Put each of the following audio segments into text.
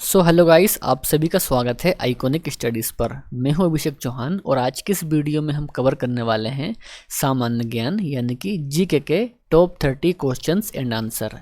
So hello guys, आप सभी का स्वागत है आइकॉनिक स्टडीज़ पर। मैं हूं अभिषेक चौहान और आज की इस वीडियो में हम कवर करने वाले हैं सामान्य ज्ञान यानी कि जीके के टॉप 30 क्वेश्चंस एंड आंसर,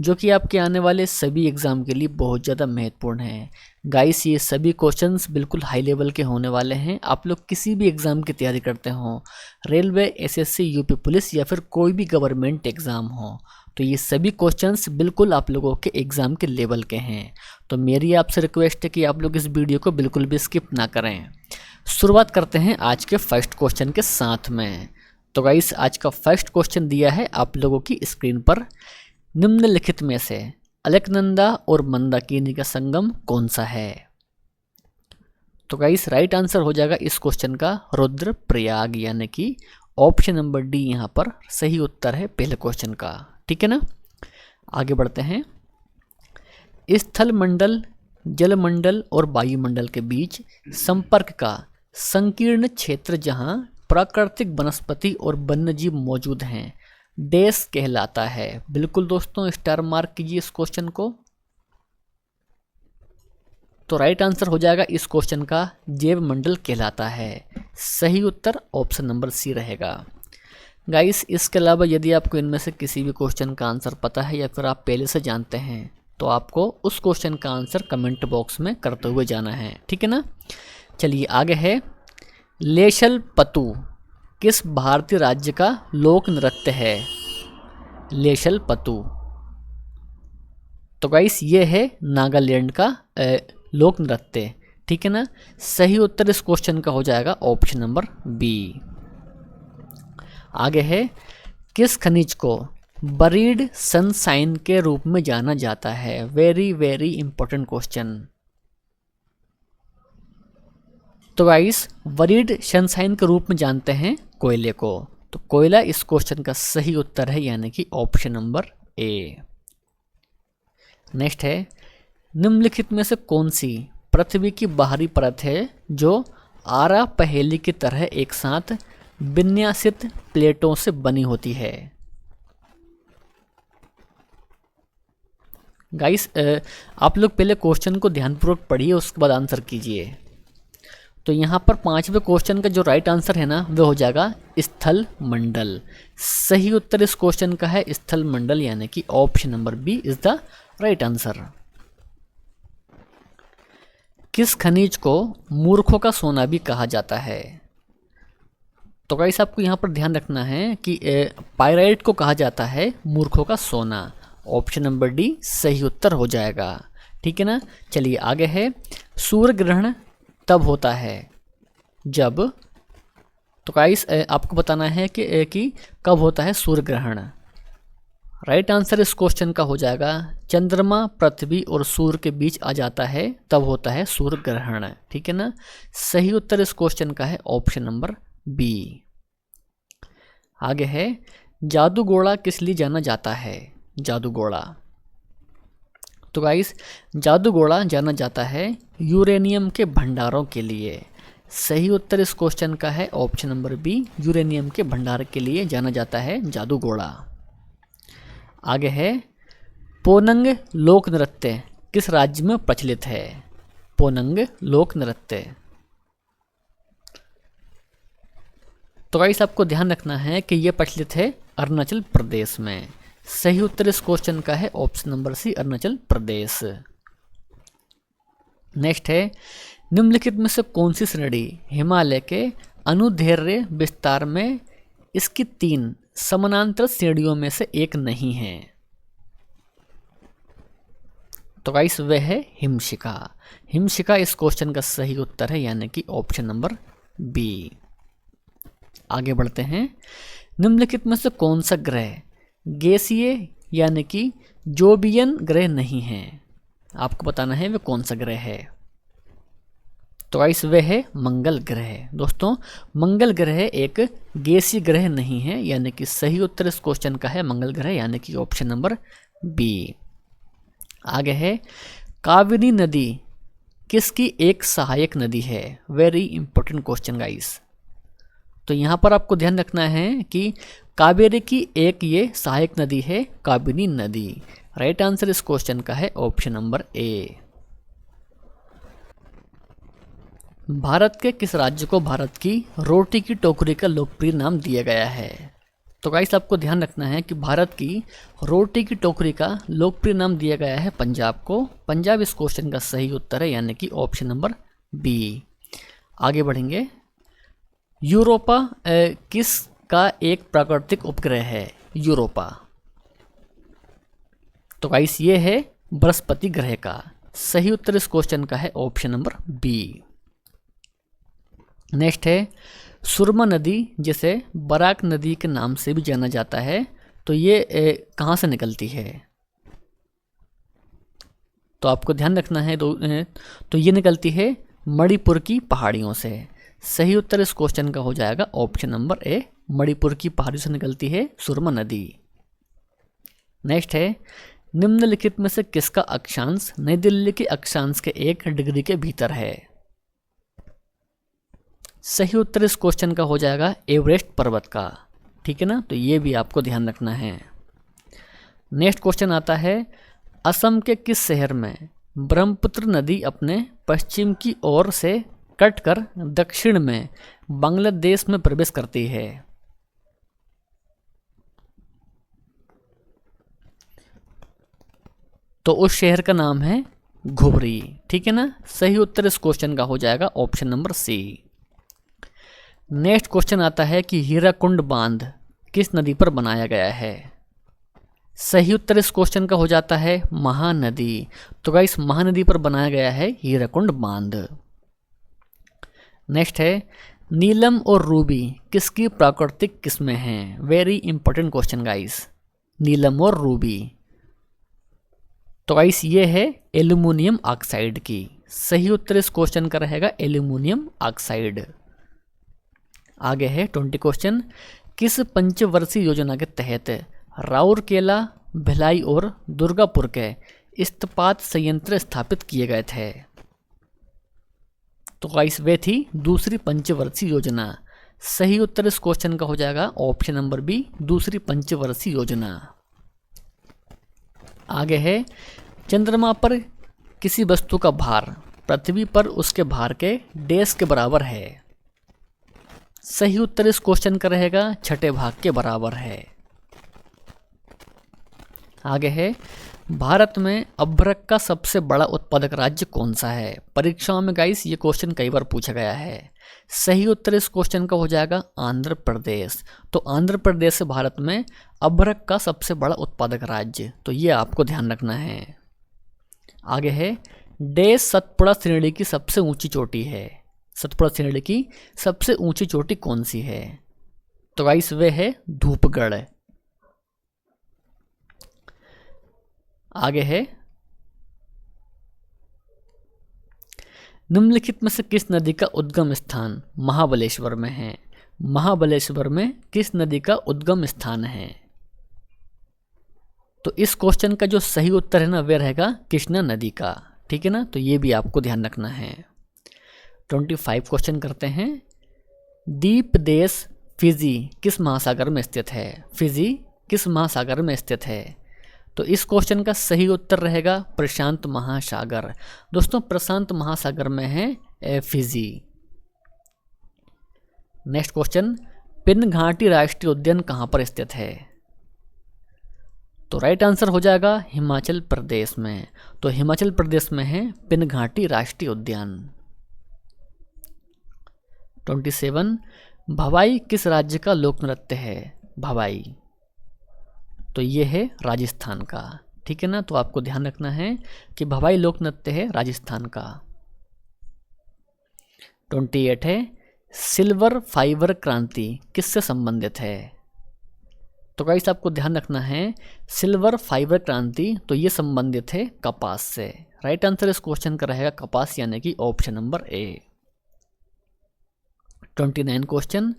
जो कि आपके आने वाले सभी एग्ज़ाम के लिए बहुत ज़्यादा महत्वपूर्ण है। गाइस, ये सभी क्वेश्चंस बिल्कुल हाई लेवल के होने वाले हैं। आप लोग किसी भी एग्ज़ाम की तैयारी करते हो, रेलवे, एसएससी, यूपी पुलिस या फिर कोई भी गवर्नमेंट एग्ज़ाम हो, तो ये सभी क्वेश्चंस बिल्कुल आप लोगों के एग्ज़ाम के लेवल के हैं। तो मेरी आपसे रिक्वेस्ट है कि आप लोग इस वीडियो को बिल्कुल भी स्किप ना करें। शुरुआत करते हैं आज के फर्स्ट क्वेश्चन के साथ में। तो गाइस, आज का फर्स्ट क्वेश्चन दिया है आप लोगों की स्क्रीन पर। निम्नलिखित में से अलकनंदा और मंदाकिनी का संगम कौन सा है? तो गाइस, राइट आंसर हो जाएगा इस क्वेश्चन का रुद्रप्रयाग, यानी कि ऑप्शन नंबर डी यहाँ पर सही उत्तर है पहले क्वेश्चन का। ठीक है ना, आगे बढ़ते हैं। स्थल मंडल, जलमंडल और वायुमंडल के बीच संपर्क का संकीर्ण क्षेत्र जहां प्राकृतिक वनस्पति और वन्यजीव मौजूद हैं, डैश कहलाता है। बिल्कुल दोस्तों, स्टार मार्क कीजिए इस क्वेश्चन को। तो राइट आंसर हो जाएगा इस क्वेश्चन का जैव मंडल कहलाता है। सही उत्तर ऑप्शन नंबर सी रहेगा। गाइस, इसके अलावा यदि आपको इनमें से किसी भी क्वेश्चन का आंसर पता है या फिर आप पहले से जानते हैं, तो आपको उस क्वेश्चन का आंसर कमेंट बॉक्स में करते हुए जाना है। ठीक है ना, चलिए आगे है। लेशल पतु किस भारतीय राज्य का लोक नृत्य है? लेशल पतु, तो गाइस ये है नागालैंड का लोक नृत्य। ठीक है ना, सही उत्तर इस क्वेश्चन का हो जाएगा ऑप्शन नंबर बी। आगे है। किस खनिज को बरीड सनशाइन के रूप में जाना जाता है? Very very important question. तो गाइस, बरीड सनशाइन के रूप में जानते हैं कोयले को, तो कोयला इस क्वेश्चन का सही उत्तर है, यानी कि ऑप्शन नंबर ए। नेक्स्ट है। निम्नलिखित में से कौन सी पृथ्वी की बाहरी परत है जो आरा पहेली की तरह एक साथ विन्यासित प्लेटों से बनी होती है? गाइस, आप लोग पहले क्वेश्चन को ध्यानपूर्वक पढ़िए, उसके बाद आंसर कीजिए। तो यहाँ पर पांचवें क्वेश्चन का जो राइट आंसर है ना, वो हो जाएगा स्थल मंडल। सही उत्तर इस क्वेश्चन का है स्थल मंडल, यानी कि option number B is the right answer. किस खनिज को मूर्खों का सोना भी कहा जाता है? तो गाइस, आपको यहाँ पर ध्यान रखना है कि पायराइट को कहा जाता है मूर्खों का सोना। ऑप्शन नंबर डी सही उत्तर हो जाएगा। ठीक है ना, चलिए आगे है। सूर्य ग्रहण तब होता है जब, तो गाइस आपको बताना है कि कब होता है सूर्य ग्रहण। राइट आंसर इस क्वेश्चन का हो जाएगा चंद्रमा पृथ्वी और सूर्य के बीच आ जाता है, तब होता है सूर्य ग्रहण। ठीक है ना, सही उत्तर इस क्वेश्चन का है ऑप्शन नंबर बी। आगे है। जादूगोड़ा किस लिए जाना जाता है? जादूगोड़ा, तो गाइस जादूगोड़ा जाना जाता है यूरेनियम के भंडारों के लिए। सही उत्तर इस क्वेश्चन का है ऑप्शन नंबर बी, यूरेनियम के भंडार के लिए जाना जाता है जादूगोड़ा। आगे है। पोनंग लोक नृत्य किस राज्य में प्रचलित है? पोनंग लोक नृत्य, तो गाइस आपको ध्यान रखना है कि यह प्रचलित है अरुणाचल प्रदेश में। सही उत्तर इस क्वेश्चन का है ऑप्शन नंबर सी, अरुणाचल प्रदेश। नेक्स्ट है। निम्नलिखित में से कौन सी श्रेणी हिमालय के अनुदैर्ध्य विस्तार में इसकी 3 समानांतर श्रेणियों में से एक नहीं है? तो गाइस वह है हिमशिखा। हिमशिखा इस क्वेश्चन का सही उत्तर है, यानी कि ऑप्शन नंबर बी। आगे बढ़ते हैं। निम्नलिखित में से कौन सा ग्रह गैसीय यानी कि जोबियन ग्रह नहीं है? आपको बताना है वह कौन सा ग्रह है। तो गाइस वह है मंगल ग्रह। दोस्तों, मंगल ग्रह एक गैसीय ग्रह नहीं है, यानी कि सही उत्तर इस क्वेश्चन का है मंगल ग्रह, यानी कि ऑप्शन नंबर बी। आगे है। कावेरी नदी किसकी एक सहायक नदी है? Very important question guys. तो यहाँ पर आपको ध्यान रखना है कि कावेरी की एक ये सहायक नदी है काबिनी नदी। राइट आंसर इस क्वेश्चन का है ऑप्शन नंबर ए। भारत के किस राज्य को भारत की रोटी की टोकरी का लोकप्रिय नाम दिया गया है? तो गाइस आपको ध्यान रखना है कि भारत की रोटी की टोकरी का लोकप्रिय नाम दिया गया है पंजाब को। पंजाब इस क्वेश्चन का सही उत्तर है, यानी कि ऑप्शन नंबर बी। आगे बढ़ेंगे। यूरोपा किस का एक प्राकृतिक उपग्रह है? यूरोपा, तो गाइस ये है बृहस्पति ग्रह का। सही उत्तर इस क्वेश्चन का है ऑप्शन नंबर बी। नेक्स्ट है सुरमा नदी, जिसे बराक नदी के नाम से भी जाना जाता है, तो ये कहाँ से निकलती है? तो आपको ध्यान रखना है तो ये निकलती है मणिपुर की पहाड़ियों से। सही उत्तर इस क्वेश्चन का हो जाएगा ऑप्शन नंबर ए, मणिपुर की पहाड़ियों से निकलती है सुरमा नदी। नेक्स्ट है निम्नलिखित में से किसका अक्षांश नई दिल्ली के अक्षांश के 1 डिग्री के भीतर है? सही उत्तर इस क्वेश्चन का हो जाएगा एवरेस्ट पर्वत का। ठीक है ना, तो ये भी आपको ध्यान रखना है। नेक्स्ट क्वेश्चन आता है असम के किस शहर में ब्रह्मपुत्र नदी अपने पश्चिम की ओर से कटकर दक्षिण में बांग्लादेश में प्रवेश करती है? तो उस शहर का नाम है घुबरी। ठीक है ना, सही उत्तर इस क्वेश्चन का हो जाएगा option number C. Next question आता है कि हीराकुंड बांध किस नदी पर बनाया गया है? सही उत्तर इस क्वेश्चन का हो जाता है महानदी। तो गाइस महानदी पर बनाया गया है हीराकुंड बांध। नेक्स्ट है नीलम और रूबी किसकी प्राकृतिक किस्में हैं? वेरी इंपॉर्टेंट क्वेश्चन गाइस, नीलम और रूबी। तो गाइस ये है एल्यूमिनियम ऑक्साइड की। सही उत्तर इस क्वेश्चन का रहेगा एल्यूमिनियम ऑक्साइड। आगे है 20 क्वेश्चन। किस पंचवर्षीय योजना के तहत राउरकेला, भिलाई और दुर्गापुर के इस्पात संयंत्र स्थापित किए गए थे? तो गाइस वे थी दूसरी पंचवर्षीय योजना। सही उत्तर इस क्वेश्चन का हो जाएगा ऑप्शन नंबर बी, दूसरी पंचवर्षीय योजना। आगे है चंद्रमा पर किसी वस्तु का भार पृथ्वी पर उसके भार के डैश के बराबर है? सही उत्तर इस क्वेश्चन का रहेगा छठे भाग के बराबर है। आगे है भारत में अभ्रक का सबसे बड़ा उत्पादक राज्य कौन सा है? परीक्षाओं में गाइस ये क्वेश्चन कई बार पूछा गया है। सही उत्तर इस क्वेश्चन का हो जाएगा आंध्र प्रदेश। तो आंध्र प्रदेश है भारत में अभ्रक का सबसे बड़ा उत्पादक राज्य, तो ये आपको ध्यान रखना है। आगे है डैश सतपुड़ा श्रेणी की सबसे ऊंची चोटी है? सतपुड़ा श्रेणी की सबसे ऊंची चोटी कौन सी है? तो गाइस वे है धूपगढ़। आगे है निम्नलिखित में से किस नदी का उद्गम स्थान महाबलेश्वर में है? महाबलेश्वर में किस नदी का उद्गम स्थान है? तो इस क्वेश्चन का जो सही उत्तर है ना वे रहेगा कृष्णा नदी का। ठीक है ना, तो ये भी आपको ध्यान रखना है। 25 क्वेश्चन करते हैं। द्वीप देश फिजी किस महासागर में स्थित है? फिजी किस महासागर में स्थित है? तो इस क्वेश्चन का सही उत्तर रहेगा प्रशांत महासागर। दोस्तों प्रशांत महासागर में है फिजी। नेक्स्ट क्वेश्चन पिन घाटी राष्ट्रीय उद्यान कहाँ पर स्थित है? तो राइट आंसर हो जाएगा हिमाचल प्रदेश में। तो हिमाचल प्रदेश में है पिन घाटी राष्ट्रीय उद्यान। 27 भवाई किस राज्य का लोक नृत्य है? भवाई, तो ये है राजस्थान का। ठीक है ना, तो आपको ध्यान रखना है कि भवाई लोक नृत्य है राजस्थान का। 28 है सिल्वर फाइबर क्रांति किससे संबंधित है? तो गाइस आपको ध्यान रखना है सिल्वर फाइबर क्रांति तो ये संबंधित है कपास से। राइट आंसर इस क्वेश्चन का रहेगा कपास, यानी कि option number A. 29 question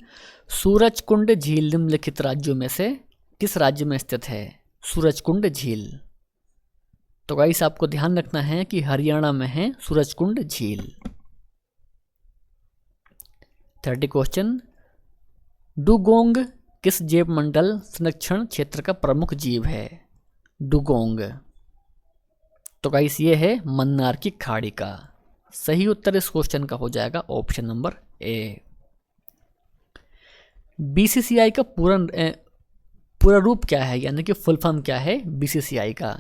Surajkund झील निम्नलिखित राज्यों में से किस राज्य में स्थित है? सूरजकुंड झील, तो गाइस आपको ध्यान रखना है कि हरियाणा में है सूरजकुंड झील। 30 क्वेश्चन डुगोंग किस जैव मंडल संरक्षण क्षेत्र का प्रमुख जीव है? डुगोंग, तो गाइस ये है मन्नार की खाड़ी का। सही उत्तर इस क्वेश्चन का हो जाएगा ऑप्शन नंबर ए। बीसीसीआई का पूरा रूप क्या है, यानी कि फुल फॉर्म क्या है बीसीसीआई का।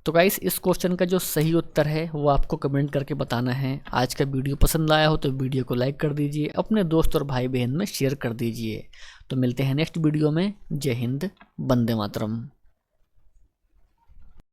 तो गाइस इस क्वेश्चन का जो सही उत्तर है वो आपको कमेंट करके बताना है। आज का वीडियो पसंद आया हो तो वीडियो को लाइक कर दीजिए, अपने दोस्त और भाई बहन में शेयर कर दीजिए। तो मिलते हैं नेक्स्ट वीडियो में। जय हिंद, वंदे मातरम।